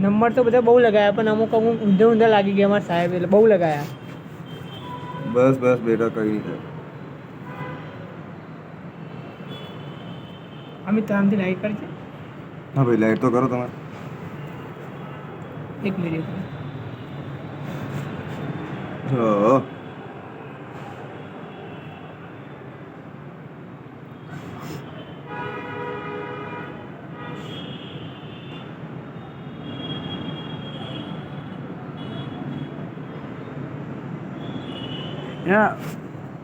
Number તો બધા બહુ લગાયા પણ અમુક અમુક ઊંધા ઊંધા લાગી ગયા અમારા સાહેબ એટલે બહુ લગાયા. બસ બસ બેટા કઈ નહીં થાય. અમિત આમથી લાઈટ કરજે. હા ભાઈ લાઈટ તો કરો તમે. એક મિનિટ. હા Yeah.